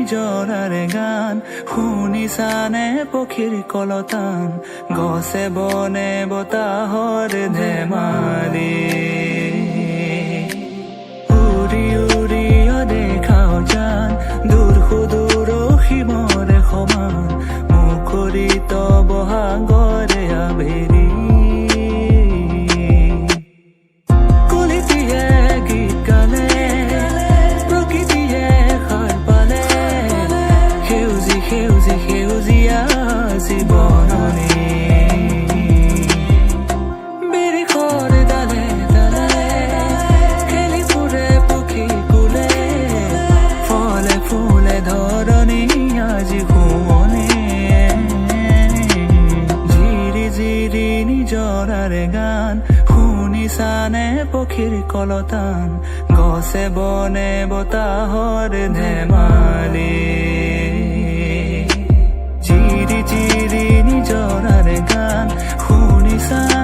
নিজৰাৰে গান শুনিছানে পক্ষীৰ কলতান গছে বনে বতাহৰ ধেমালি উৰি উৰি দেখাও জান দূৰ সুদূৰ সীমৰে সমান মুখৰিত বহাগৰে আবেলি সেউজীয়া জীৱননি বিৰিখৰ ডালে ডালে খেলি ফুৰে পক্ষী কুলে ফলে ফুলে ধৰণি আজি শুৱনি জিৰি জিৰি নিজৰাৰে গান শুনিছানে পক্ষীৰ কলতান গছে বনে বতাহৰ ধেমালি চিৰি চিৰি নিজৰাৰে গান শুনিছা